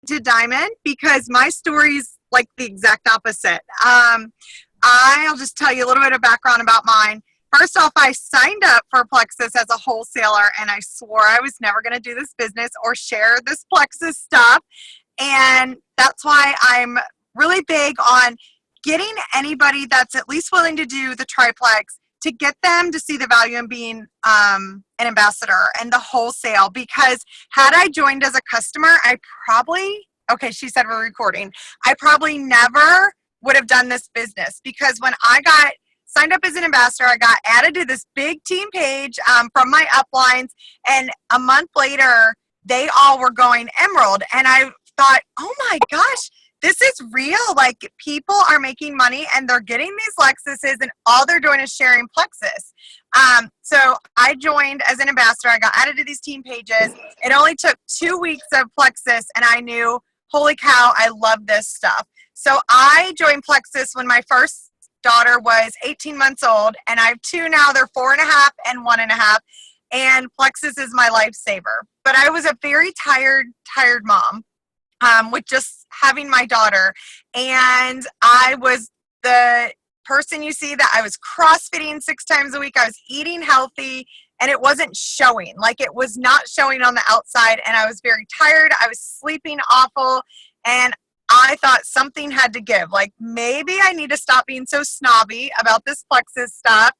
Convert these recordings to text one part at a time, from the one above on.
to diamond because my story's like the exact opposite. I'll just tell you a little bit of background about mine. First off, I signed up for Plexus as a wholesaler, and I swore I was never going to do this business or share this Plexus stuff. And that's why I'm really big on getting anybody that's at least willing to do the triplex to get them to see the value in being an ambassador and the wholesale. Because had I joined as a customer, okay, she said we're recording. I probably never would have done this business, because when I got signed up as an ambassador, I got added to this big team page from my uplines, and a month later, they all were going emerald. And I thought, oh my gosh, this is real. Like, people are making money and they're getting these Lexuses, and all they're doing is sharing Plexus. So I joined as an ambassador. I got added to these team pages. It only took 2 weeks of Plexus, and I knew, holy cow, I love this stuff. So I joined Plexus when my first daughter was 18 months old, and I have two now. They're 4.5 and 1.5, and Plexus is my lifesaver. But I was a very tired mom with just having my daughter, and I was the person you see that I was CrossFitting 6 times a week. I was eating healthy, and it wasn't showing. Like, it was not showing on the outside, and I was very tired. I was sleeping awful, and I thought something had to give. Like, maybe I need to stop being so snobby about this Plexus stuff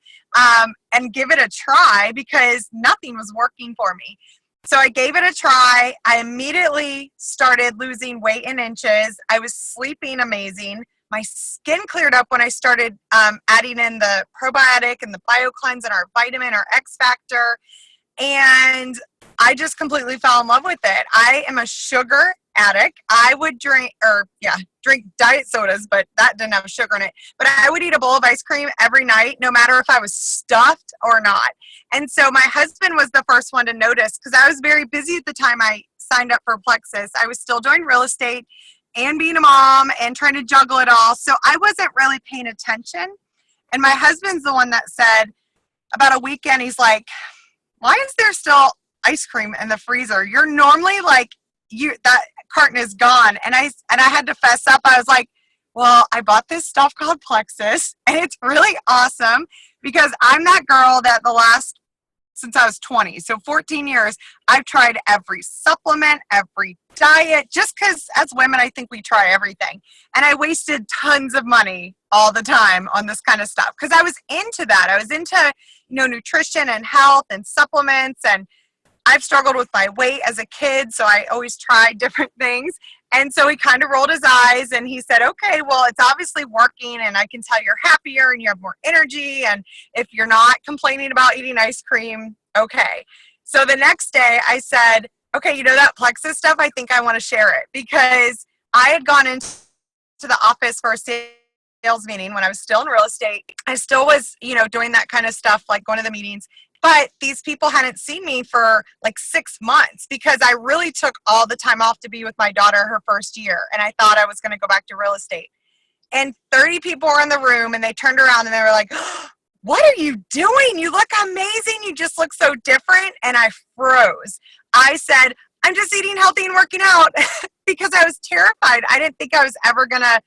and give it a try, because nothing was working for me. So I gave it a try. I immediately started losing weight in inches. I was sleeping amazing. My skin cleared up when I started adding in the probiotic and the BioCleanse and our vitamin, our X Factor. And I just completely fell in love with it. I am a sugar addict. I would drink diet sodas, but that didn't have sugar in it. But I would eat a bowl of ice cream every night, no matter if I was stuffed or not. And so my husband was the first one to notice, because I was very busy at the time I signed up for Plexus. I was still doing real estate and being a mom and trying to juggle it all. So I wasn't really paying attention. And my husband's the one that said, about a weekend, he's like, why is there still ice cream in the freezer? You're normally like, that carton is gone. And I had to fess up. I was like, well, I bought this stuff called Plexus, and it's really awesome, because I'm that girl that since I was 20, so 14 years, I've tried every supplement, every diet, just because as women, I think we try everything. And I wasted tons of money all the time on this kind of stuff, because I was into that. I was into, nutrition and health and supplements, and I've struggled with my weight as a kid, so I always tried different things. And so he kind of rolled his eyes, and he said, okay, well, it's obviously working, and I can tell you're happier and you have more energy, and if you're not complaining about eating ice cream, okay. So the next day I said, okay, that Plexus stuff, I think I want to share it, because I had gone into the office for a sales meeting when I was still in real estate. I still was, doing that kind of stuff, like going to the meetings. But these people hadn't seen me for like 6 months, because I really took all the time off to be with my daughter her first year. And I thought I was going to go back to real estate. And 30 people were in the room, and they turned around and they were like, what are you doing? You look amazing. You just look so different. And I froze. I said, I'm just eating healthy and working out, because I was terrified. I didn't think I was ever going to,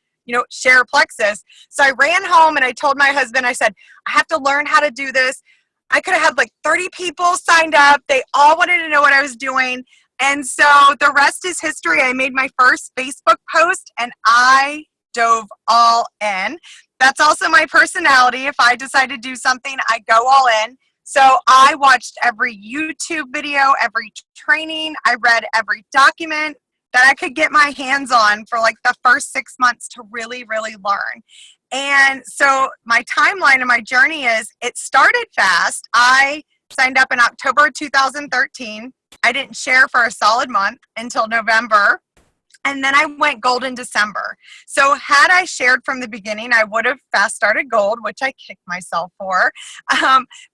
share Plexus. So I ran home and I told my husband, I said, I have to learn how to do this. I could have had like 30 people signed up. They all wanted to know what I was doing. And so the rest is history. I made my first Facebook post, and I dove all in. That's also my personality. If I decide to do something, I go all in. So I watched every YouTube video, every training. I read every document that I could get my hands on for like the first 6 months to really, really learn. And so my timeline and my journey is, it started fast. I signed up in October 2013. I didn't share for a solid month until November. And then I went gold in December. So had I shared from the beginning, I would have fast started gold, which I kicked myself for.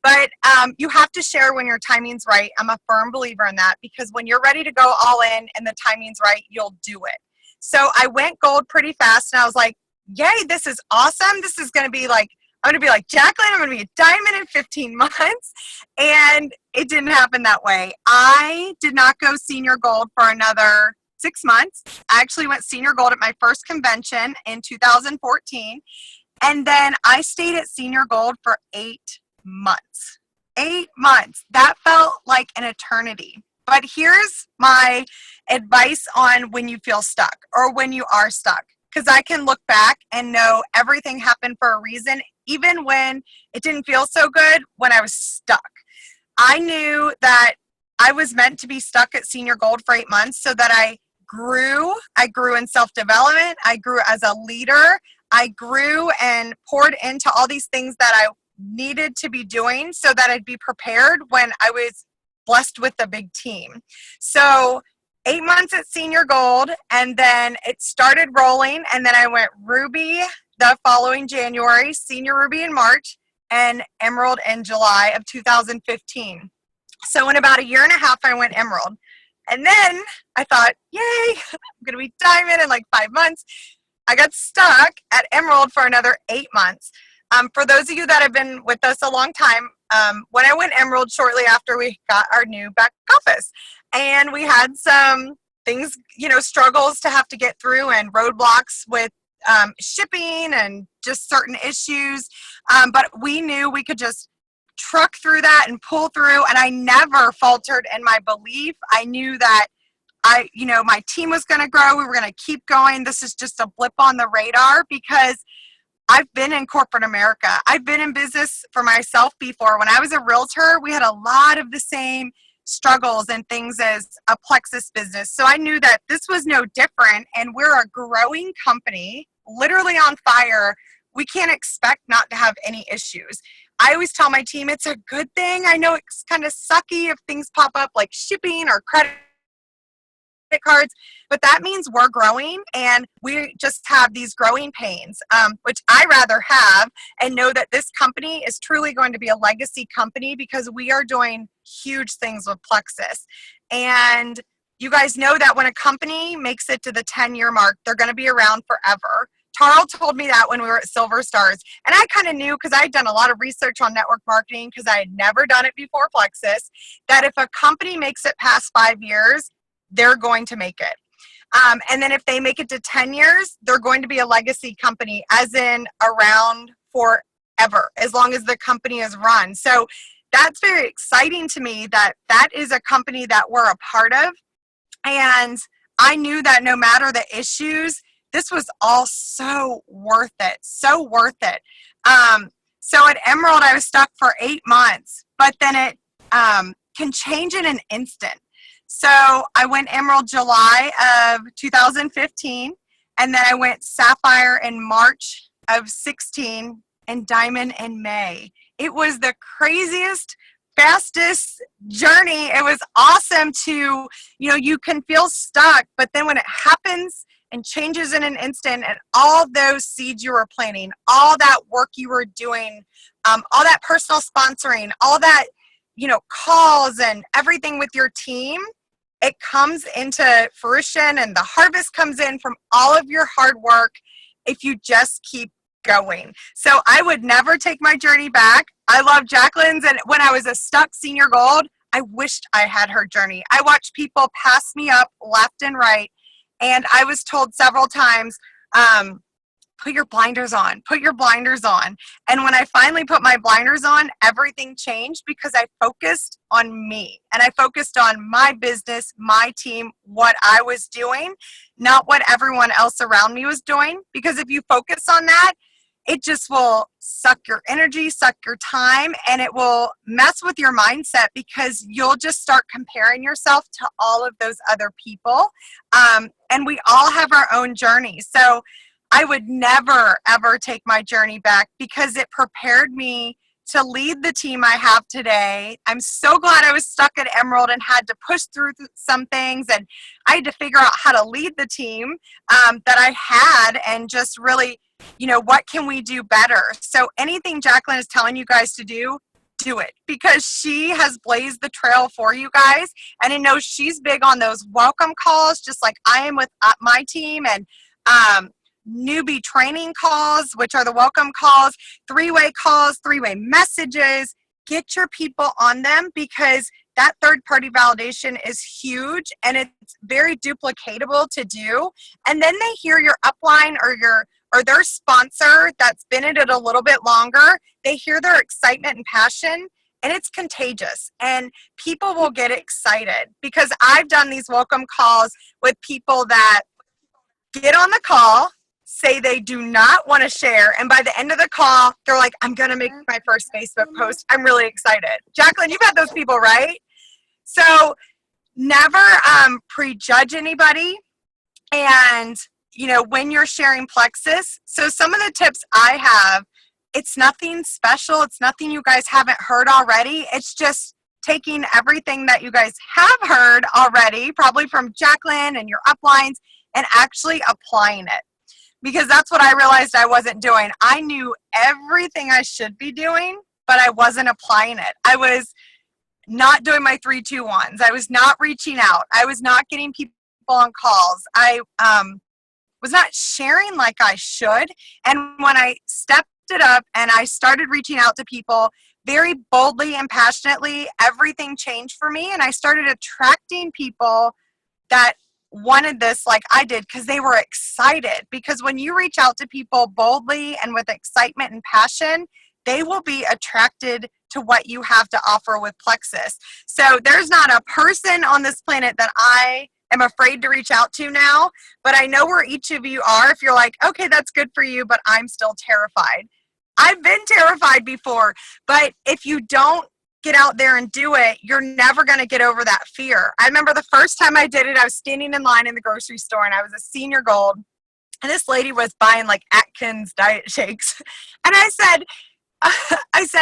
But you have to share when your timing's right. I'm a firm believer in that, because when you're ready to go all in and the timing's right, you'll do it. So I went gold pretty fast, and I was like, yay, this is awesome. This is going to be like, I'm going to be like Jacqueline. I'm going to be a diamond in 15 months. And it didn't happen that way. I did not go senior gold for another 6 months. I actually went senior gold at my first convention in 2014. And then I stayed at senior gold for 8 months. 8 months. That felt like an eternity. But here's my advice on when you feel stuck or when you are stuck. Because I can look back and know everything happened for a reason, even when it didn't feel so good, when I was stuck. I knew that I was meant to be stuck at senior gold for 8 months so that I grew. I grew in self-development. I grew as a leader. I grew and poured into all these things that I needed to be doing so that I'd be prepared when I was blessed with a big team. So 8 months at senior gold, and then it started rolling, and then I went ruby the following January, senior ruby in March, and emerald in July of 2015. So in about a year and a half, I went emerald. And then I thought, yay, I'm going to be diamond in like 5 months. I got stuck at emerald for another 8 months. For those of you that have been with us a long time, when I went emerald shortly after we got our new back office, and we had some things, struggles to have to get through and roadblocks with shipping and just certain issues. But we knew we could just truck through that and pull through. And I never faltered in my belief. I knew that my team was going to grow. We were going to keep going. This is just a blip on the radar because I've been in corporate America. I've been in business for myself before. When I was a realtor, we had a lot of the same struggles and things as a Plexus business. So I knew that this was no different, and we're a growing company, literally on fire. We can't expect not to have any issues. I always tell my team it's a good thing. I know it's kind of sucky if things pop up like shipping or credit cards, but that means we're growing, and we just have these growing pains, which I rather have, and know that this company is truly going to be a legacy company because we are doing huge things with Plexus. And you guys know that when a company makes it to the 10-year mark, they're going to be around forever. Tarl told me that when we were at Silver Stars, and I kind of knew because I had done a lot of research on network marketing because I had never done it before Plexus, that if a company makes it past 5 years, they're going to make it. And then if they make it to 10 years, they're going to be a legacy company, as in around forever, as long as the company is run. So that's very exciting to me that that is a company that we're a part of. And I knew that no matter the issues, this was all so worth it, so worth it. So at Emerald, I was stuck for 8 months, but then it can change in an instant. So I went Emerald July of 2015, and then I went Sapphire in March of 16, and Diamond in May. It was the craziest, fastest journey. It was awesome to, you can feel stuck, but then when it happens and changes in an instant, and all those seeds you were planting, all that work you were doing, all that personal sponsoring, all that, calls and everything with your team, it comes into fruition, and the harvest comes in from all of your hard work if you just keep going. So I would never take my journey back. I love Jacqueline's, and when I was a stuck senior gold, I wished I had her journey. I watched people pass me up left and right, and I was told several times, put your blinders on, put your blinders on. And when I finally put my blinders on, everything changed because I focused on me, and I focused on my business, my team, what I was doing, not what everyone else around me was doing. Because if you focus on that, it just will suck your energy, suck your time, and it will mess with your mindset because you'll just start comparing yourself to all of those other people. And we all have our own journey. So I would never, ever take my journey back because it prepared me to lead the team I have today. I'm so glad I was stuck at Emerald and had to push through some things, and I had to figure out how to lead the team that I had, and just really, what can we do better? So anything Jacqueline is telling you guys to do it, because she has blazed the trail for you guys, and I know she's big on those welcome calls, just like I am with my team, and newbie training calls, which are the welcome calls, three-way calls, three-way messages. Get your people on them, because that third-party validation is huge, and it's very duplicatable to do. And then they hear your upline or their sponsor that's been in it a little bit longer. They hear their excitement and passion, and it's contagious. And people will get excited, because I've done these welcome calls with people that get on the call, say they do not want to share, and by the end of the call, they're like, I'm going to make my first Facebook post. I'm really excited. Jacqueline, you've had those people, right? So never prejudge anybody. And, when you're sharing Plexus, so some of the tips I have, it's nothing special. It's nothing you guys haven't heard already. It's just taking everything that you guys have heard already, probably from Jacqueline and your uplines, and actually applying it. Because that's what I realized I wasn't doing. I knew everything I should be doing, but I wasn't applying it. I was not doing my 3-2-1s. I was not reaching out. I was not getting people on calls. I was not sharing like I should. And when I stepped it up and I started reaching out to people very boldly and passionately, everything changed for me. And I started attracting people that wanted this like I did, because they were excited. Because when you reach out to people boldly and with excitement and passion, they will be attracted to what you have to offer with Plexus. So there's not a person on this planet that I am afraid to reach out to now, but I know where each of you are. If you're like, okay, that's good for you, but I'm still terrified. I've been terrified before, but if you don't get out there and do it, you're never going to get over that fear. I remember the first time I did it, I was standing in line in the grocery store, and I was a senior gold, and this lady was buying like Atkins diet shakes. And I said,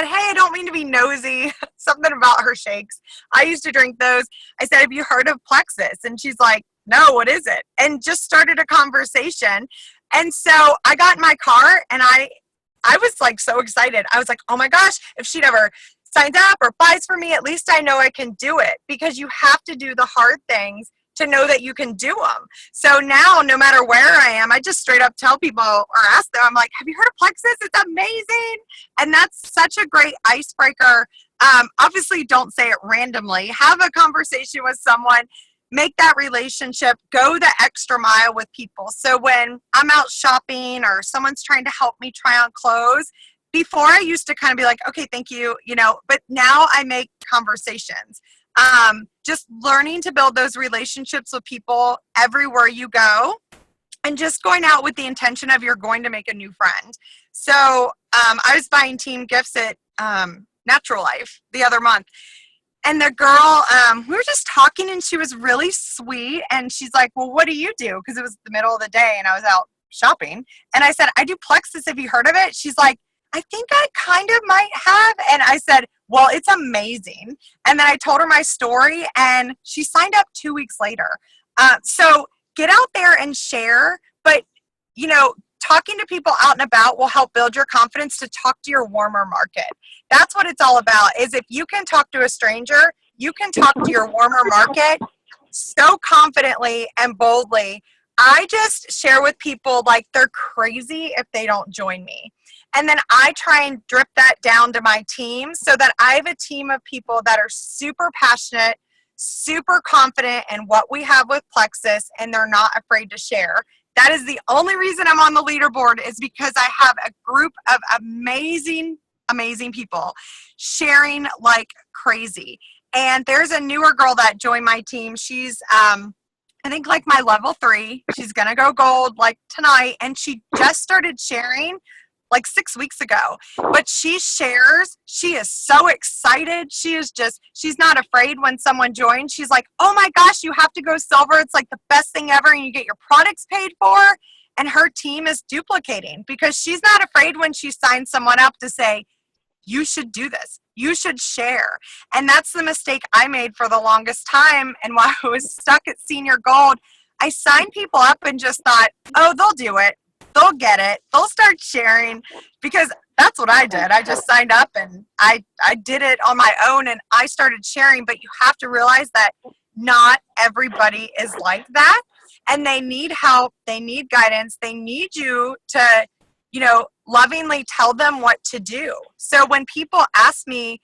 hey, I don't mean to be nosy, something about her shakes. I used to drink those. I said, have you heard of Plexus? And she's like, no, what is it? And just started a conversation. And so I got in my car, and I was like so excited. I was like, oh my gosh, if she'd ever signs up or buys for me, at least I know I can do it, because you have to do the hard things to know that you can do them. So now, no matter where I am, I just straight up tell people or ask them, I'm like, have you heard of Plexus? It's amazing. And that's such a great icebreaker. Obviously, don't say it randomly. Have a conversation with someone, make that relationship, go the extra mile with people. So when I'm out shopping or someone's trying to help me try on clothes, before I used to kind of be like, okay, thank you, but now I make conversations. Just learning to build those relationships with people everywhere you go, and just going out with the intention of you're going to make a new friend. So I was buying team gifts at Natural Life the other month, and the girl, we were just talking, and she was really sweet, and she's like, well, what do you do? Because it was the middle of the day, and I was out shopping, and I said, I do Plexus. Have you heard of it? She's like, I think I kind of might have. And I said, well, it's amazing. And then I told her my story, and she signed up 2 weeks later. So get out there and share, but talking to people out and about will help build your confidence to talk to your warmer market. That's what it's all about, is if you can talk to a stranger, you can talk to your warmer market so confidently and boldly. I just share with people like they're crazy if they don't join me. And then I try and drip that down to my team, so that I have a team of people that are super passionate, super confident in what we have with Plexus, and they're not afraid to share. That is the only reason I'm on the leaderboard, is because I have a group of amazing, amazing people sharing like crazy. And there's a newer girl that joined my team. She's, I think like my level 3. She's going to go gold like tonight. And she just started sharing like 6 weeks ago, but she shares. She is so excited. She's not afraid when someone joins. She's like, oh my gosh, you have to go silver. It's like the best thing ever. And you get your products paid for. And her team is duplicating, because she's not afraid when she signs someone up to say, you should do this. You should share. And that's the mistake I made for the longest time. And while I was stuck at senior gold, I signed people up and just thought, oh, they'll do it. They'll get it. They'll start sharing, because that's what I did. I just signed up and I did it on my own, and I started sharing. But you have to realize that not everybody is like that, and they need help. They need guidance. They need you to, lovingly tell them what to do. So when people ask me,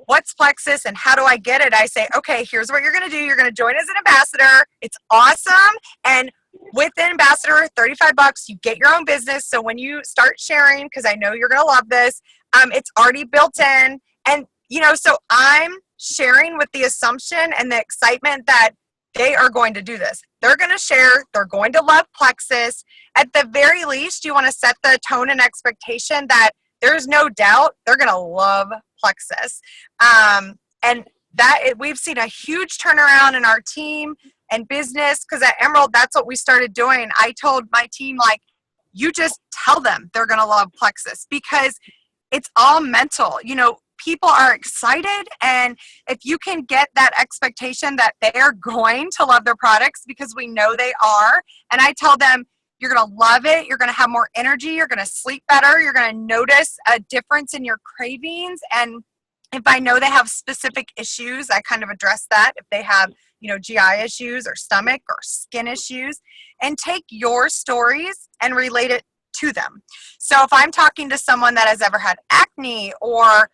what's Plexus and how do I get it? I say, okay, here's what you're going to do. You're going to join as an ambassador. It's awesome. And with the ambassador, $35, you get your own business. So when you start sharing, because I know you're going to love this, it's already built in. And, so I'm sharing with the assumption and the excitement that they are going to do this. They're going to share. They're going to love Plexus. At the very least, you want to set the tone and expectation that there's no doubt they're going to love Plexus. And we've seen a huge turnaround in our team and business, because at Emerald, that's what we started doing. I told my team, like, you just tell them they're going to love Plexus, because it's all mental. People are excited, and if you can get that expectation that they're going to love their products, because we know they are, and I tell them, you're going to love it, you're going to have more energy, you're going to sleep better, you're going to notice a difference in your cravings. And if I know they have specific issues, I kind of address that. If they have, GI issues or stomach or skin issues, and take your stories and relate it to them. So if I'm talking to someone that has ever had acne or,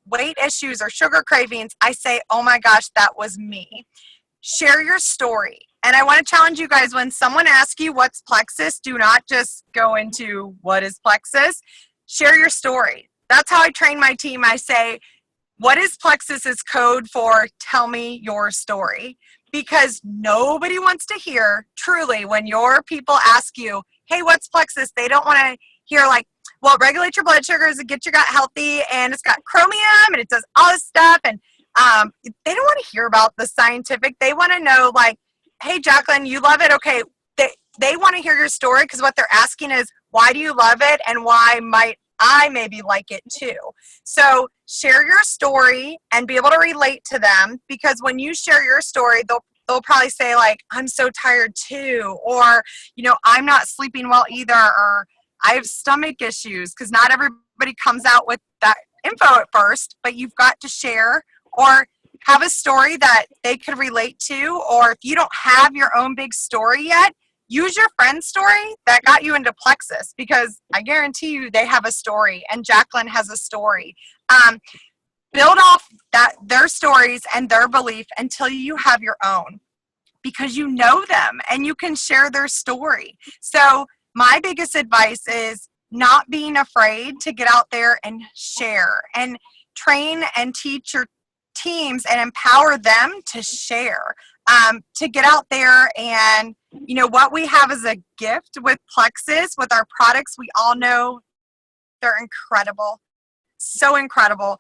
weight issues or sugar cravings, I say, oh my gosh, that was me. Share your story. And I want to challenge you guys, when someone asks you what's Plexus, do not just go into what is Plexus. Share your story. That's how I train my team. I say, what is Plexus's code for tell me your story? Because nobody wants to hear, truly, when your people ask you, hey, what's Plexus? They don't want to hear like, well, it regulates your blood sugars, it gets your gut healthy, and it's got chromium, and it does all this stuff. And they don't want to hear about the scientific. They want to know, like, hey, Jacqueline, you love it. Okay, they want to hear your story, because what they're asking is, why do you love it, and why might I maybe like it too? So share your story and be able to relate to them, because when you share your story, they'll probably say, like, I'm so tired too, or, I'm not sleeping well either, or I have stomach issues, because not everybody comes out with that info at first, but you've got to share or have a story that they could relate to. Or if you don't have your own big story yet, use your friend's story that got you into Plexus, because I guarantee you they have a story, and Jacqueline has a story. Build off their stories and their belief until you have your own, because you know them and you can share their story. So my biggest advice is not being afraid to get out there and share, and train and teach your teams and empower them to share, to get out there. And what we have as a gift with Plexus, with our products, we all know they're incredible, so incredible.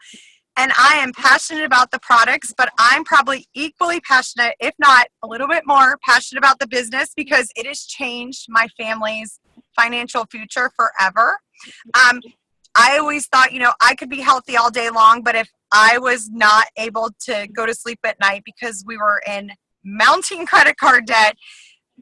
And I am passionate about the products, but I'm probably equally passionate, if not a little bit more passionate, about the business, because it has changed my family's financial future forever. I always thought, I could be healthy all day long, but if I was not able to go to sleep at night because we were in mounting credit card debt,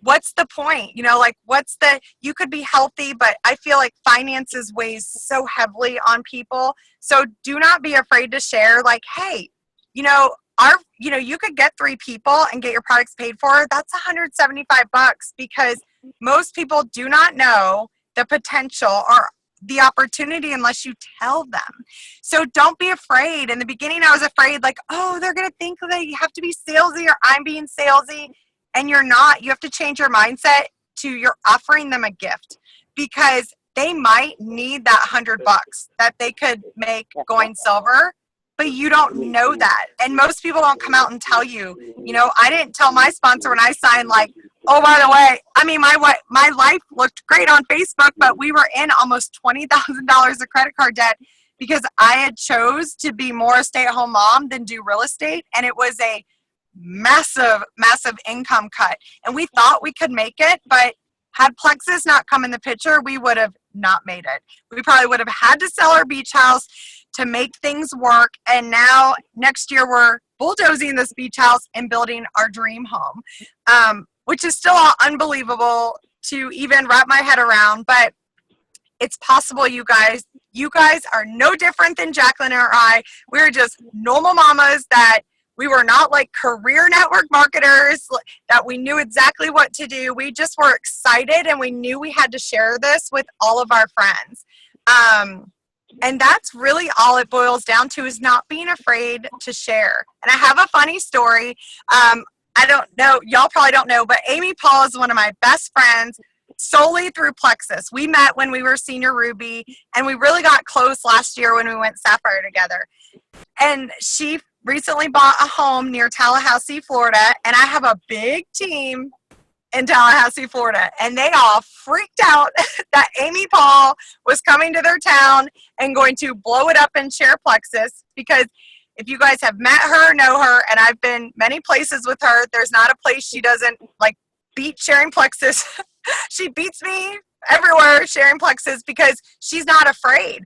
what's the point? You could be healthy, but I feel like finances weighs so heavily on people. So do not be afraid to share, like, hey, you could get 3 people and get your products paid for. That's $175, because most people do not know the potential or the opportunity unless you tell them. So don't be afraid. In the beginning, I was afraid, like, oh, they're going to think that you have to be salesy, or I'm being salesy. And you're not. You have to change your mindset to you're offering them a gift, because they might need that $100 that they could make going silver, but you don't know that. And most people don't come out and tell you. I didn't tell my sponsor when I signed, like, oh, by the way, my life looked great on Facebook, but we were in almost $20,000 of credit card debt, because I had chose to be more a stay-at-home mom than do real estate. And it was a massive income cut, and we thought we could make it, but had Plexus not come in the picture, we would have not made it. We probably would have had to sell our beach house to make things work. And now next year we're bulldozing this beach house and building our dream home, which is still unbelievable to even wrap my head around, but it's possible. You guys are no different than Jacqueline or I. We're just normal mamas that we were not like career network marketers that we knew exactly what to do. We just were excited, and we knew we had to share this with all of our friends. And that's really all it boils down to, is not being afraid to share. And I have a funny story. I don't know, y'all probably don't know, but Amy Paul is one of my best friends solely through Plexus. We met when we were senior Ruby, and we really got close last year when we went Sapphire together. And she recently bought a home near Tallahassee, Florida, and I have a big team in Tallahassee, Florida, and they all freaked out that Amy Paul was coming to their town and going to blow it up and share Plexus, because if you guys have met her, know her, and I've been many places with her, there's not a place she doesn't like beat sharing Plexus. She beats me everywhere sharing Plexus because she's not afraid.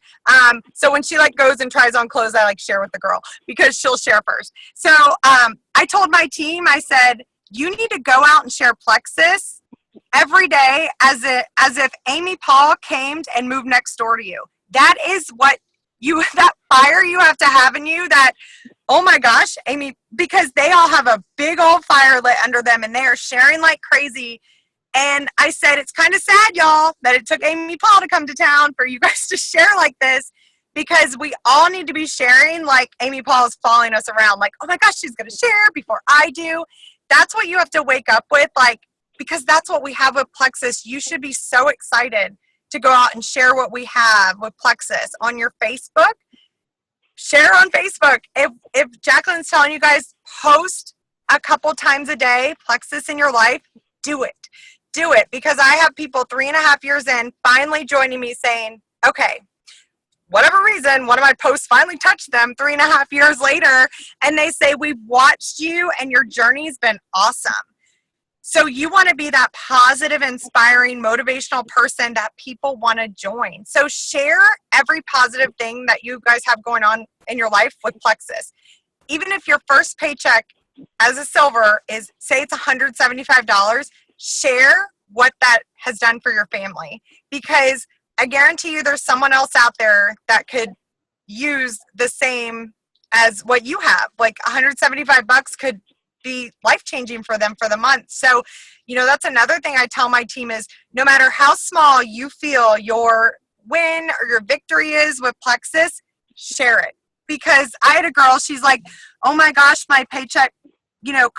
So when she like goes and tries on clothes, I like share with the girl because she'll share first. So I told my team, I said, you need to go out and share Plexus every day as if Amy Paul came and moved next door to you. That is what that fire you have to have in you, that, oh my gosh, Amy, because they all have a big old fire lit under them and they are sharing like crazy. And I said, it's kind of sad, y'all, that it took Amy Paul to come to town for you guys to share like this, because we all need to be sharing like Amy Paul is following us around. Like, oh my gosh, she's going to share before I do. That's what you have to wake up with, like, because that's what we have with Plexus. You should be so excited to go out and share what we have with Plexus on your Facebook. Share on Facebook. If Jacqueline's telling you guys, post a couple times a day, Plexus in your life, do it. Do it, because I have people 3.5 years in finally joining me saying, okay, whatever reason, one of my posts finally touched them 3.5 years later, and they say, we've watched you and your journey's been awesome. So you want to be that positive, inspiring, motivational person that people want to join. So share every positive thing that you guys have going on in your life with Plexus. Even if your first paycheck as a silver is, say it's $175, share what that has done for your family, because I guarantee you there's someone else out there that could use the same as what you have. Like $175 could be life-changing for them for the month. So, that's another thing I tell my team is, no matter how small you feel your win or your victory is with Plexus, share it. Because I had a girl, she's like, oh my gosh, my paycheck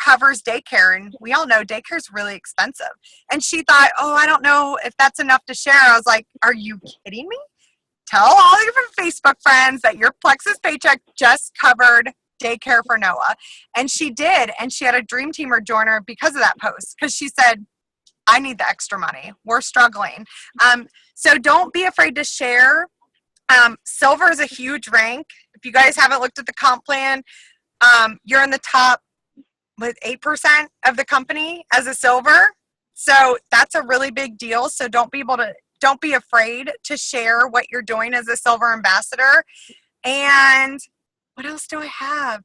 covers daycare, and we all know daycare is really expensive. And she thought, oh, I don't know if that's enough to share. I was like, are you kidding me? Tell all your Facebook friends that your Plexus paycheck just covered daycare for Noah. And she did, and she had a dream teamer join her because of that post, because she said, I need the extra money. We're struggling. So don't be afraid to share. Silver is a huge rank. If you guys haven't looked at the comp plan, you're in the top with 8% of the company as a silver. So that's a really big deal. So don't be afraid to share what you're doing as a silver ambassador. And what else do I have?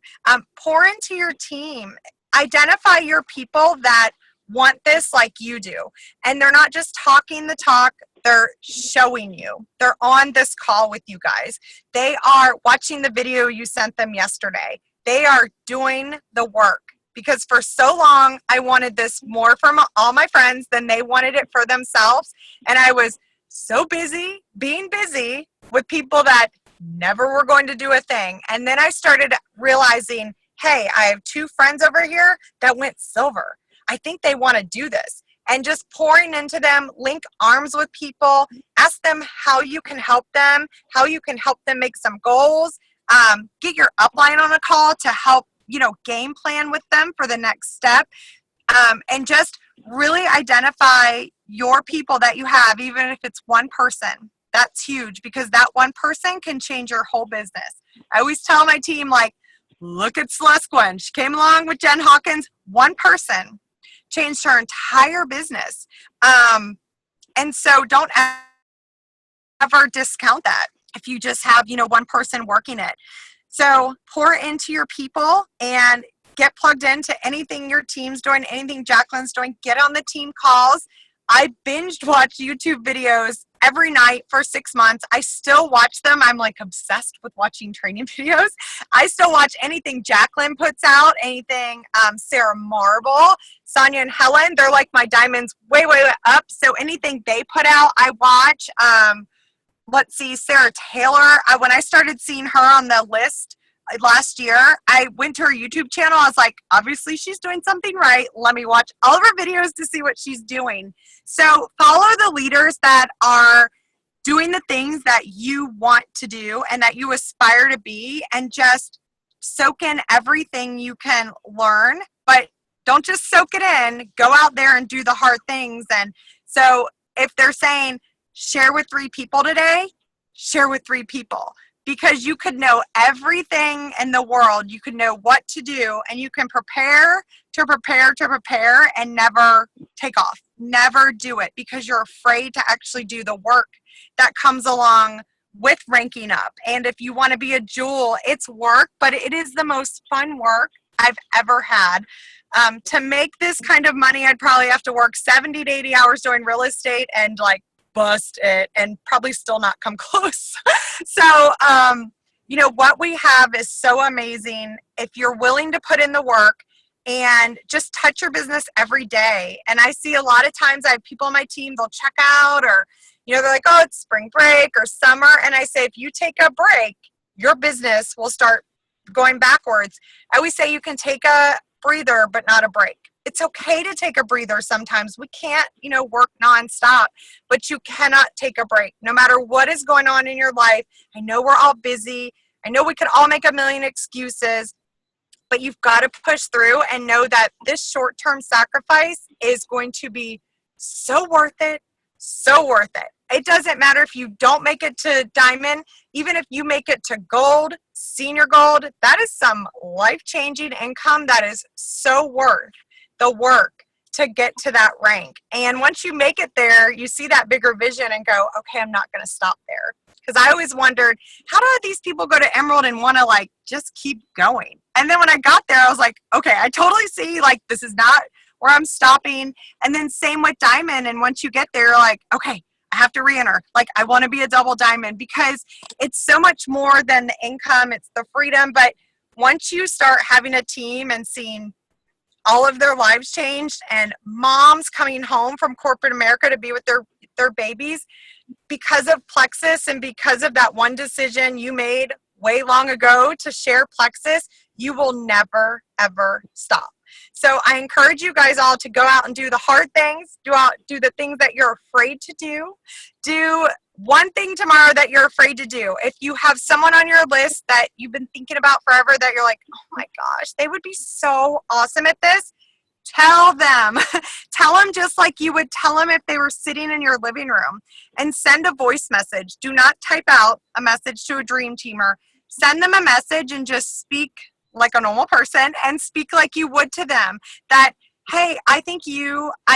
Pour into your team. Identify your people that want this like you do. And they're not just talking the talk, they're showing you. They're on this call with you guys. They are watching the video you sent them yesterday. They are doing the work. Because for so long, I wanted this more from all my friends than they wanted it for themselves. And I was so busy being busy with people that never were going to do a thing. And then I started realizing, hey, I have 2 friends over here that went silver. I think they want to do this. And just pouring into them, link arms with people, ask them how you can help them, how you can help them make some goals, get your upline on a call to help game plan with them for the next step, and just really identify your people that you have, even if it's one person. That's huge, because that one person can change your whole business. I always tell my team, like, look at Celeste Gwen. She came along with Jen Hawkins. One person changed her entire business. And so don't ever discount that if you just have, one person working it. So pour into your people and get plugged into anything your team's doing, anything Jacqueline's doing. Get on the team calls. I binged watch YouTube videos every night for 6 months. I still watch them. I'm like obsessed with watching training videos. I still watch anything Jacqueline puts out, anything Sarah Marble, Sonia and Helen. They're like my diamonds way, way, way up. So anything they put out, I watch. let's see, Sarah Taylor. When I started seeing her on the list last year, I went to her YouTube channel. I was like, obviously she's doing something right. Let me watch all of her videos to see what she's doing. So follow the leaders that are doing the things that you want to do and that you aspire to be, and just soak in everything you can learn, but don't just soak it in. Go out there and do the hard things. And so if they're saying share with 3 people today, share with 3 people, because you could know everything in the world. You could know what to do, and you can prepare and never take off. Never do it because you're afraid to actually do the work that comes along with ranking up. And if you want to be a jewel, it's work, but it is the most fun work I've ever had. To make this kind of money, I'd probably have to work 70 to 80 hours doing real estate and like bust it and probably still not come close. So, you know, what we have is so amazing if you're willing to put in the work and just touch your business every day. And I see a lot of times I have people on my team, they'll check out, or, you know, they're like, oh, it's spring break or summer. And I say, if you take a break, your business will start going backwards. I always say you can take a breather, but not a break. It's okay to take a breather sometimes. We can't, you know, work nonstop, but you cannot take a break. No matter what is going on in your life. I know we're all busy. I know we could all make a million excuses, but you've got to push through and know that this short-term sacrifice is going to be so worth it, so worth it. It doesn't matter if you don't make it to diamond, even if you make it to gold, senior gold, that is some life-changing income that is so worth the work to get to that rank. And once you make it there, you see that bigger vision and go, okay, I'm not going to stop there. Because I always wondered, how do these people go to Emerald and want to like just keep going? And then when I got there, I was like, okay, I totally see, like, this is not where I'm stopping. And then same with diamond. And once you get there, like, okay, I have to re-enter. Like, I want to be a double diamond, because it's so much more than the income. It's the freedom. But once you start having a team and seeing all of their lives changed, and moms coming home from corporate America to be with their babies because of Plexus and because of that one decision you made way long ago to share Plexus, you will never, ever stop. So I encourage you guys all to go out and do the hard things, do the things that you're afraid to do. Do one thing tomorrow that you're afraid to do. If you have someone on your list that you've been thinking about forever that you're like, oh my gosh, they would be so awesome at this, tell them. Tell them just like you would tell them if they were sitting in your living room, and send a voice message. Do not type out a message to a dream teamer. Send them a message and just speak like a normal person and speak like you would to them. That, hey, I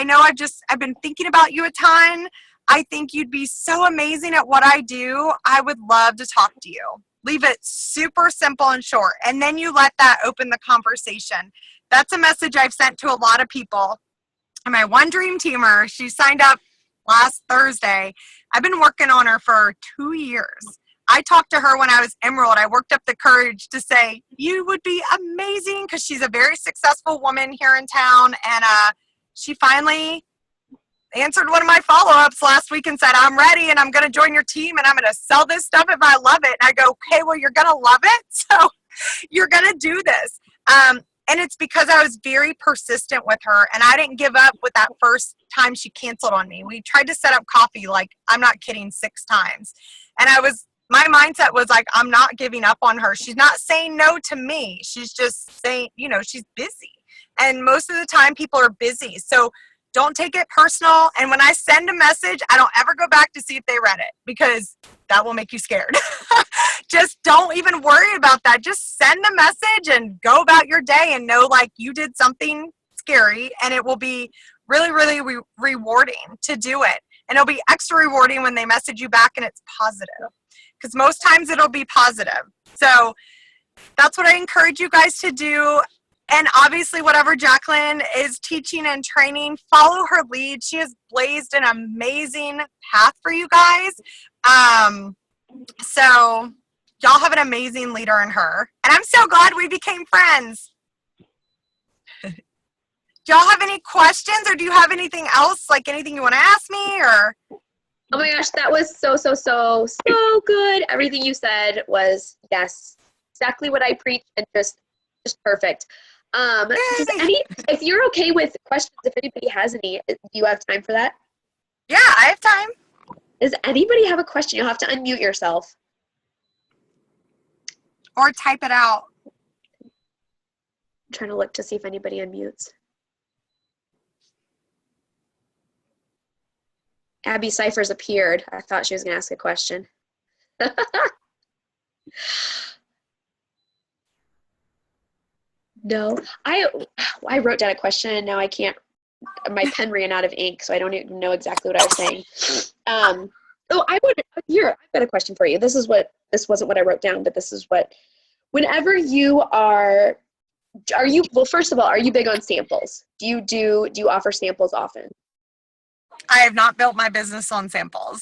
know I've been thinking about you a ton. I think you'd be so amazing at what I do. I would love to talk to you. Leave it super simple and short. And then you let that open the conversation. That's a message I've sent to a lot of people. And my one dream teamer, she signed up last Thursday. I've been working on her for 2 years. I talked to her when I was Emerald. I worked up the courage to say, you would be amazing, because she's a very successful woman here in town. And she finally answered one of my follow-ups last week and said, I'm ready and I'm going to join your team and I'm going to sell this stuff if I love it. And I go, okay, well, you're going to love it. So you're going to do this. And it's because I was very persistent with her, and I didn't give up with that first time she canceled on me. We tried to set up coffee, like, I'm not kidding, 6 times. And my mindset was like, I'm not giving up on her. She's not saying no to me. She's just saying, you know, she's busy. And most of the time people are busy. So don't take it personal. And when I send a message, I don't ever go back to see if they read it, because that will make you scared. Just don't even worry about that. Just send the message and go about your day and know like you did something scary, and it will be really, really rewarding to do it. And it'll be extra rewarding when they message you back and it's positive, because most times it'll be positive. So that's what I encourage you guys to do. And obviously, whatever Jacqueline is teaching and training, follow her lead. She has blazed an amazing path for you guys. So y'all have an amazing leader in her. And I'm so glad we became friends. Do y'all have any questions, or do you have anything else, like anything you want to ask me? Or Oh my gosh, that was so good. Everything you said was, yes, exactly what I preach, and just perfect. If you're okay with questions, if anybody has any, do you have time for that? Yeah, I have time. Does anybody have a question? You'll have to unmute yourself. Or type it out. I'm trying to look to see if anybody unmutes. Abby Cyphers appeared. I thought she was going to ask a question. No. I wrote down a question and now I can't. My pen ran out of ink, so I don't even know exactly what I was saying. I've got a question for you. This wasn't what I wrote down, but this is what, whenever you are you, well, first of all, are you big on samples? Do you offer samples often? I have not built my business on samples.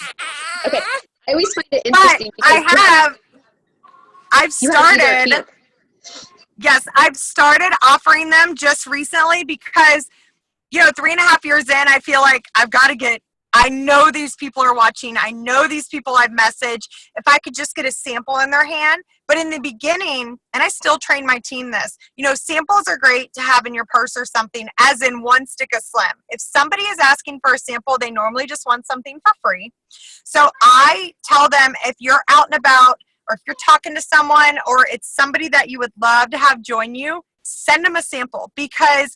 Okay. I always find it interesting. But I've started offering them just recently because, 3.5 years in, I feel like I know these people are watching. I know these people I've messaged. If I could just get a sample in their hand. But in the beginning, and I still train my team this, samples are great to have in your purse or something, as in one stick of Slim. If somebody is asking for a sample, they normally just want something for free. So I tell them, if you're out and about, or if you're talking to someone, or it's somebody that you would love to have join you, send them a sample, because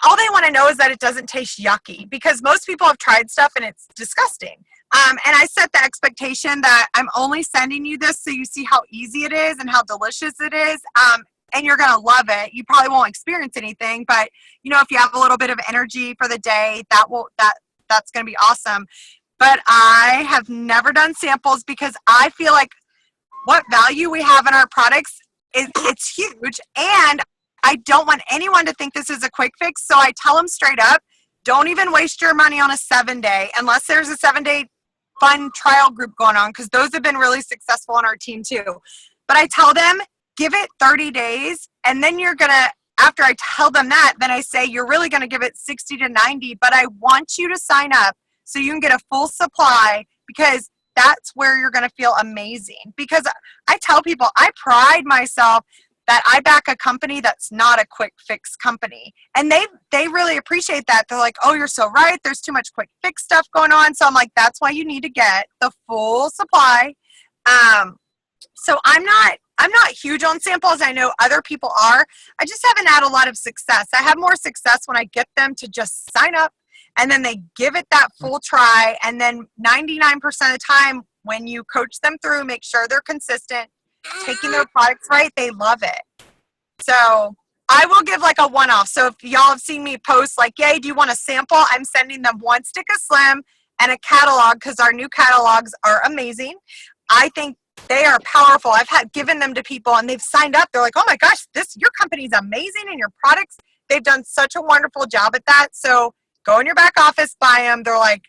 all they want to know is that it doesn't taste yucky, because most people have tried stuff and it's disgusting. And I set the expectation that I'm only sending you this so you see how easy it is and how delicious it is. And you're going to love it. You probably won't experience anything, but if you have a little bit of energy for the day, that's going to be awesome. But I have never done samples because I feel like what value we have in our products it's huge, and I don't want anyone to think this is a quick fix. So I tell them straight up, don't even waste your money on a 7-day unless there's a 7-day fun trial group going on, because those have been really successful on our team too. But I tell them, give it 30 days, and then after I tell them that, then I say you're really going to give it 60 to 90, but I want you to sign up so you can get a full supply, because that's where you're going to feel amazing. Because I tell people, I pride myself that I back a company that's not a quick fix company. And they really appreciate that. They're like, oh, you're so right. There's too much quick fix stuff going on. So I'm like, that's why you need to get the full supply. So I'm not huge on samples. I know other people are. I just haven't had a lot of success. I have more success when I get them to just sign up and then they give it that full try. And then 99% of the time when you coach them through, make sure they're consistent, taking their products right, they love it. So I will give like a one-off. So if y'all have seen me post like, yay, do you want a sample? I'm sending them one stick of Slim and a catalog, because our new catalogs are amazing. I think they are powerful. I've given them to people and they've signed up. They're like, oh my gosh, your company's amazing, and your products, they've done such a wonderful job at that. So go in your back office, buy them. They're like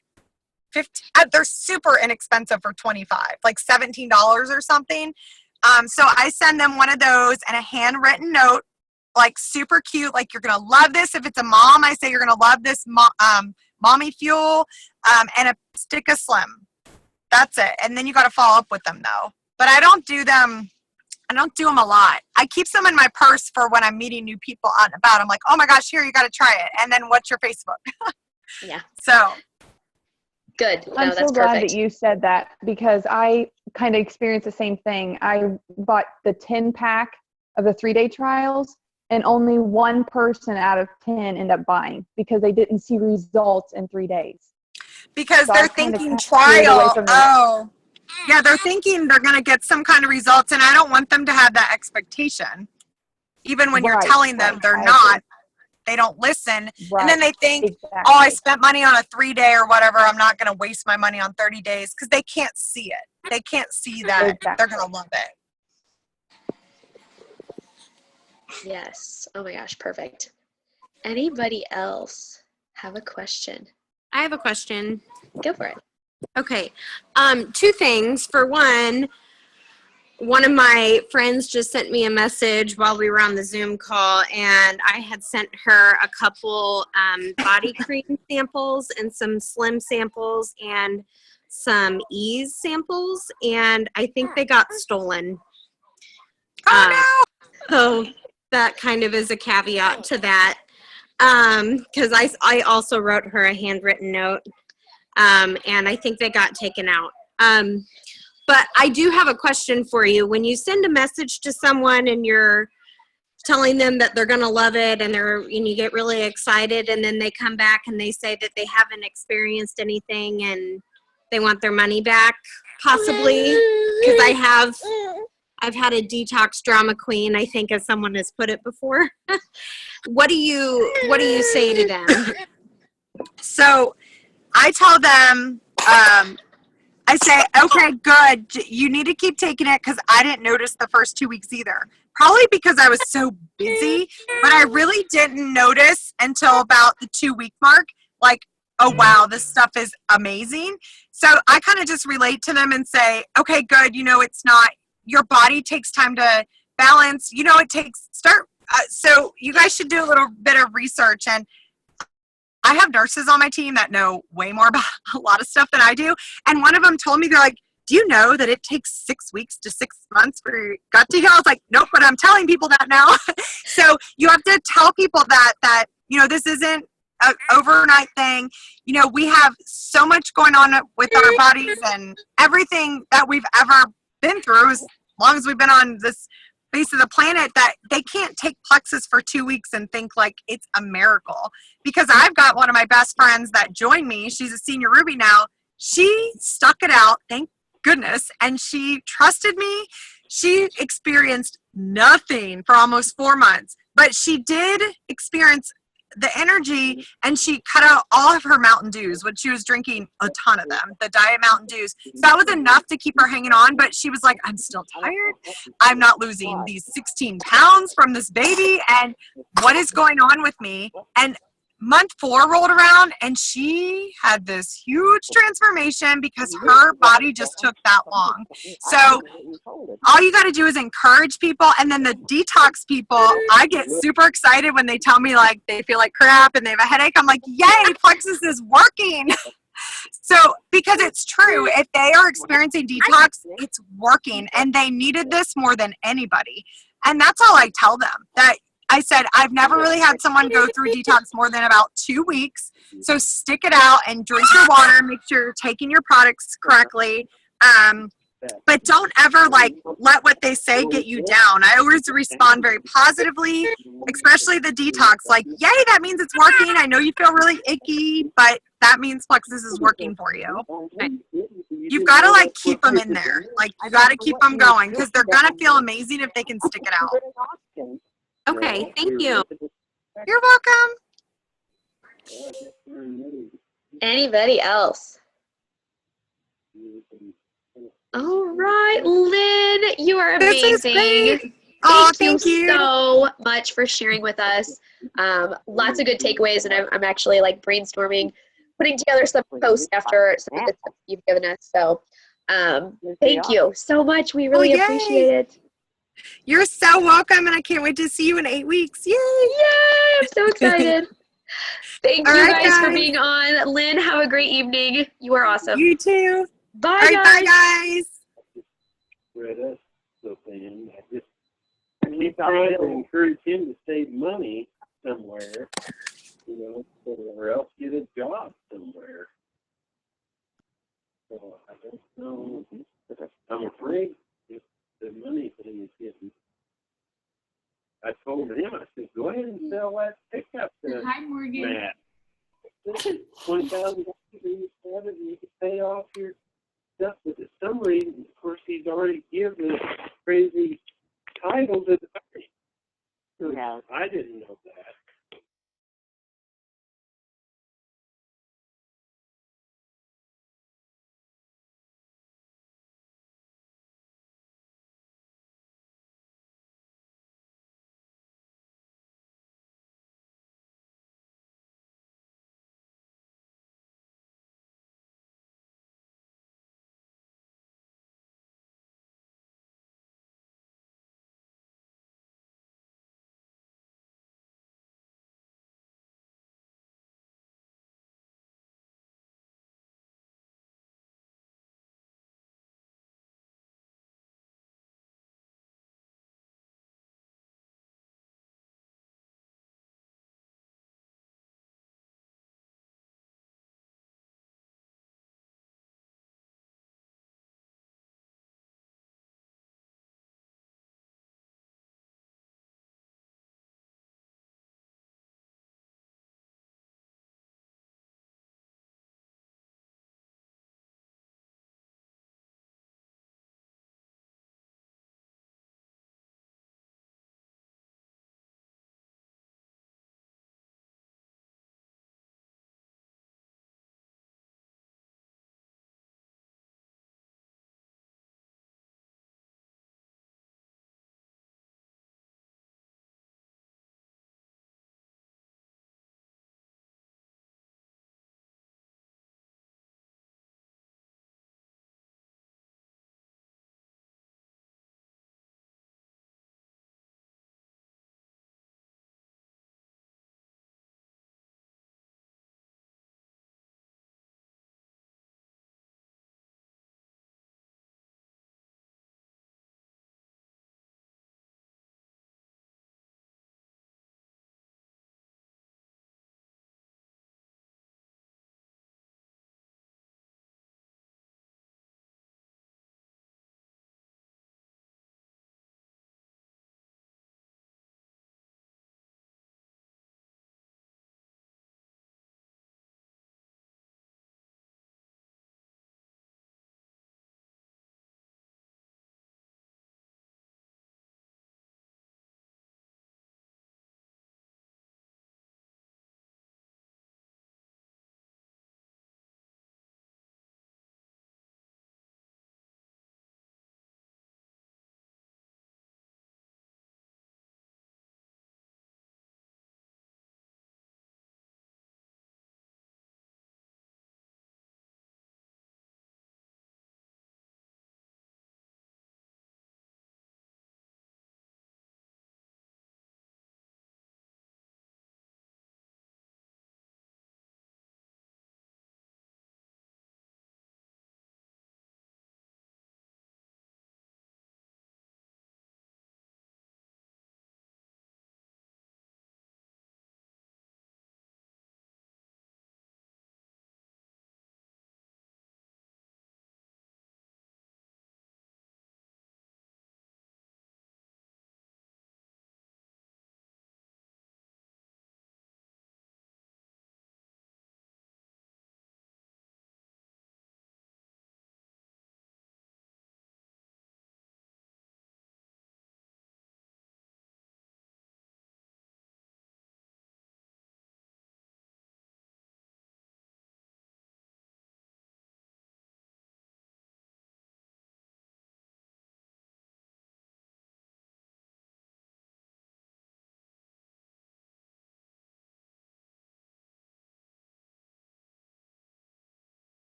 they're super inexpensive for $25, like $17 or something. So I send them one of those and a handwritten note, like super cute, like you're going to love this. If it's a mom, I say you're going to love this mommy fuel, and a stick of Slim. That's it. And then you got to follow up with them though. But I don't do them a lot. I keep them in my purse for when I'm meeting new people out and about. I'm like, oh my gosh, here, you got to try it. And then what's your Facebook? Yeah. So. Good. No, I'm so glad that you said that, because I kind of experienced the same thing. I bought the 10-pack of the 3-day trials, and only one person out of 10 ended up buying because they didn't see results in 3 days. Because so they're thinking trial. Oh, yeah, they're thinking they're going to get some kind of results, and I don't want them to have that expectation. Even when you're telling them they're not. They don't listen. Right. And then they think, oh, I spent money on a 3-day or whatever. I'm not going to waste my money on 30 days, because they can't see it. They can't see that they're going to love it. Yes. Oh my gosh. Perfect. Anybody else have a question? I have a question. Go for it. Okay. 2 things. For one, one of my friends just sent me a message while we were on the Zoom call, and I had sent her a couple body cream samples and some Slim samples and some Ease samples, and I think they got stolen. Oh So that kind of is a caveat to that, because I also wrote her a handwritten note, and I think they got taken out. But I do have a question for you. When you send a message to someone and you're telling them that they're going to love it and you get really excited, and then they come back and they say that they haven't experienced anything and they want their money back, possibly, because I've had a detox drama queen, I think, as someone has put it before. What do you say to them? So I tell them, I say, okay, good. You need to keep taking it because I didn't notice the first 2 weeks either. Probably because I was so busy, but I really didn't notice until about the 2-week mark, like, oh, wow, this stuff is amazing. So I kind of just relate to them and say, okay, good. It's not, your body takes time to balance. It takes, so you guys should do a little bit of research. And I have nurses on my team that know way more about a lot of stuff than I do. And one of them told me, they're like, do you know that it takes 6 weeks to 6 months for your gut to heal? I was like, nope, but I'm telling people that now. So you have to tell people that this isn't an overnight thing. We have so much going on with our bodies and everything that we've ever been through, as long as we've been on this face of the planet, that they can't take Plexus for 2 weeks and think like it's a miracle. Because I've got one of my best friends that joined me. She's a senior Ruby now. She stuck it out, thank goodness, and she trusted me. She experienced nothing for almost 4 months, but she did experience the energy, and she cut out all of her Mountain Dews, which she was drinking a ton of them, the Diet Mountain Dews. So that was enough to keep her hanging on, but she was like, I'm still tired. I'm not losing these 16 pounds from this baby, and what is going on with me? And month 4 rolled around, and she had this huge transformation because her body just took that long. So all you got to do is encourage people. And then the detox people, I get super excited when they tell me like they feel like crap and they have a headache. I'm like, yay, Plexus is working. So, because it's true, if they are experiencing detox, it's working, and they needed this more than anybody. And that's all I tell them. That I said, I've never really had someone go through detox more than about 2 weeks. So stick it out and drink your water. Make sure you're taking your products correctly. But don't ever let what they say get you down. I always respond very positively, especially the detox. Like, yay, that means it's working. I know you feel really icky, but that means Plexus is working for you. You've got to keep them in there. You got to keep them going because they're going to feel amazing if they can stick it out. Okay, thank you. You're welcome. Anybody else? All right, Lynne, you are This is amazing. great. Oh, thank you so much for sharing with us. Lots of good takeaways, and I'm actually brainstorming, putting together some posts after some of the tips you've given us. So thank you so much. We really appreciate it. You're so welcome, and I can't wait to see you in 8 weeks. Yay! Yay! I'm so excited. Thank All you right, guys for being on. Lynne, have a great evening. You are awesome. You too. Bye, All right, guys. bye, guys. I keep trying to encourage him to save money somewhere, or else get a job somewhere. So I don't know. I'm afraid if the money thing is getting. I told him, I said, go ahead and sell that pickup to Matt. $20,000 you can pay off your stuff. But for some reason, of course, he's already given this crazy title to the bank. I didn't know